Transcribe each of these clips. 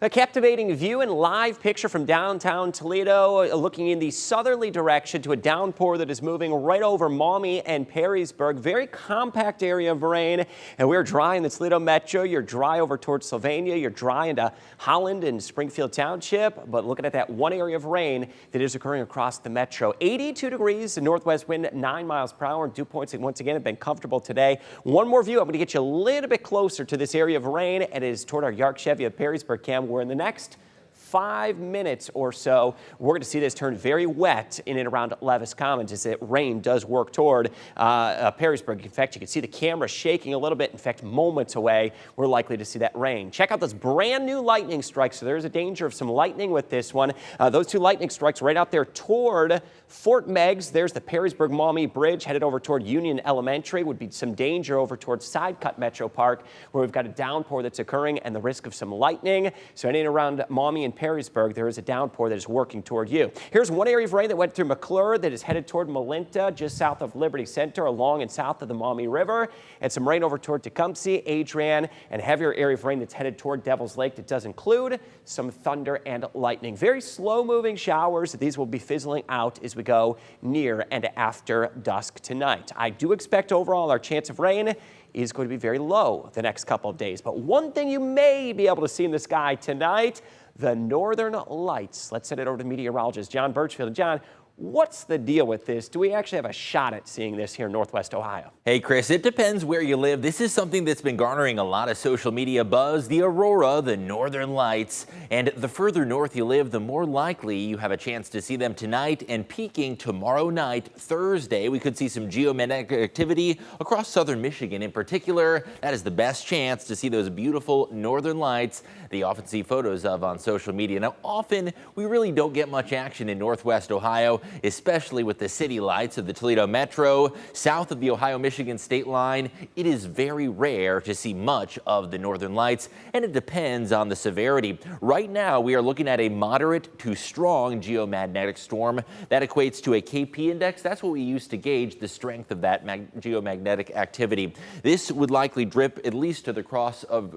A captivating view and live picture from downtown Toledo, looking in the southerly direction to a downpour that is moving right over Maumee and Perrysburg. Very compact area of rain, and we're dry in the Toledo Metro. You're dry over towards Sylvania. You're dry into Holland and Springfield Township. But looking at that one area of rain that is occurring across the Metro. 82 degrees, the northwest wind 9 miles per hour. Dew points once again have been comfortable today. One more view. I'm going to get you a little bit closer to this area of rain. It is toward our Yark Chevy of Perrysburg cam. Where in the next 5 minutes or so, we're going to see this turn very wet in and around Levis Commons as that rain does work toward Perrysburg. In fact, you can see the camera shaking a little bit. In fact, moments away, we're likely to see that rain. Check out those brand new lightning strikes. So there's a danger of some lightning with this one. Those two lightning strikes right out there toward Fort Meigs. There's the Perrysburg-Maumee Bridge headed over toward Union Elementary. Would be some danger over towards Sidecut Metro Park, where we've got a downpour that's occurring and the risk of some lightning. So in and around Maumee and Perrysburg, there is a downpour that is working toward you. Here's one area of rain that went through McClure that is headed toward Malinta, just south of Liberty Center, along and south of the Maumee River, and some rain over toward Tecumseh, Adrian, and heavier area of rain that's headed toward Devil's Lake that does include some thunder and lightning. Very slow-moving showers. These will be fizzling out as we go near and after dusk tonight. I do expect overall our chance of rain is going to be very low the next couple of days. But one thing you may be able to see in the sky tonight, the northern lights. Let's send it over to meteorologist John Birchfield. John, what's the deal with this? Do we actually have a shot at seeing this here in Northwest Ohio? Hey, Chris, it depends where you live. This is something that's been garnering a lot of social media buzz, the aurora, the northern lights. And the further north you live, the more likely you have a chance to see them tonight and peaking tomorrow night, Thursday. We could see some geomagnetic activity across southern Michigan in particular. That is the best chance to see those beautiful northern lights that you often see photos of on social media. Now, often we really don't get much action in Northwest Ohio, especially with the city lights of the Toledo Metro. South of the Ohio-Michigan state line, it is very rare to see much of the northern lights, and it depends on the severity. Right now, we are looking at a moderate to strong geomagnetic storm. That equates to a KP index. That's what we use to gauge the strength of that geomagnetic activity. This would likely drip at least to the cross of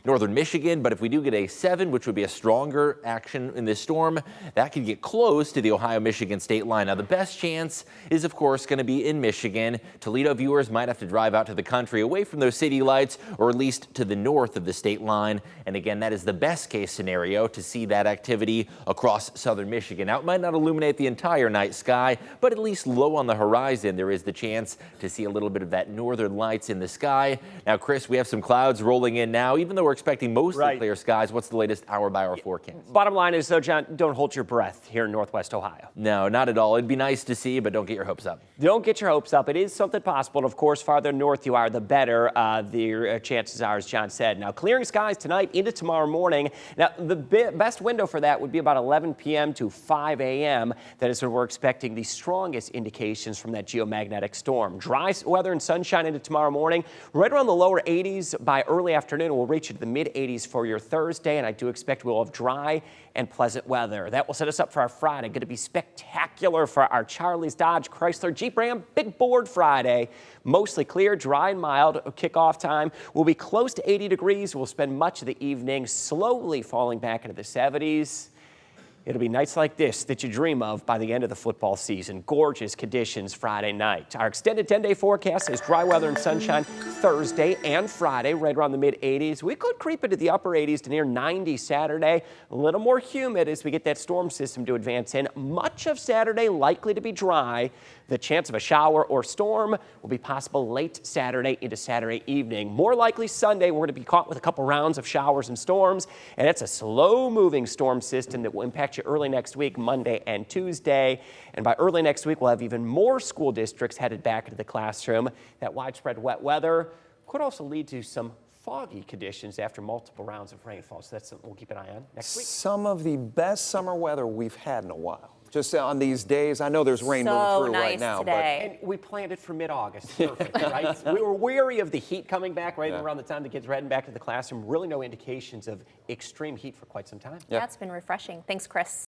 northern Michigan, but if we do get a 7, which would be a stronger action in this storm, that could get close to the Ohio-Michigan state line. Now, the best chance is, of course, going to be in Michigan. Toledo viewers might have to drive out to the country away from those city lights, or at least to the north of the state line. And again, that is the best case scenario to see that activity across southern Michigan. Now, it might not illuminate the entire night sky, but at least low on the horizon, there is the chance to see a little bit of that northern lights in the sky. Now, Chris, we have some clouds rolling in now, even though we're expecting mostly clear skies. What's the latest hour-by-hour forecast? Bottom line is, though, John, don't hold your breath here in Northwest Ohio. No, not at all. It'd be nice to see, but don't get your hopes up. Don't get your hopes up. It is something possible. And of course, farther north you are, the better the chances are, as John said. Now, clearing skies tonight into tomorrow morning. Now, the best window for that would be about 11 p.m. to 5 a.m. That is when we're expecting the strongest indications from that geomagnetic storm. Dry weather and sunshine into tomorrow morning. Right around the lower 80s by early afternoon. We'll reach into the mid 80s for your Thursday, and I do expect we'll have dry and pleasant weather. That will set us up for our Friday. Going to be spectacular for our Charlie's Dodge Chrysler Jeep Ram Big Board Friday. Mostly clear, dry and mild. Kickoff time will be close to 80 degrees. We'll spend much of the evening slowly falling back into the 70s. It'll be nights like this that you dream of by the end of the football season. Gorgeous conditions Friday night. Our extended 10-day forecast is dry weather and sunshine Thursday and Friday, right around the mid-80s. We could creep into the upper 80s to near 90 Saturday. A little more humid as we get that storm system to advance in. Much of Saturday likely to be dry. The chance of a shower or storm will be possible late Saturday into Saturday evening. More likely Sunday, we're going to be caught with a couple rounds of showers and storms, and it's a slow-moving storm system that will impact you early next week, Monday and Tuesday. And by early next week, we'll have even more school districts headed back into the classroom. That widespread wet weather could also lead to some foggy conditions after multiple rounds of rainfall. So that's something we'll keep an eye on next week. Some of the best summer weather we've had in a while. Just on these days, I know there's rain moving through right now. And we planned it for mid-August. Perfect, right? We were weary of the heat coming back right around the time the kids were heading back to the classroom. Really no indications of extreme heat for quite some time. That's been refreshing. Thanks, Chris.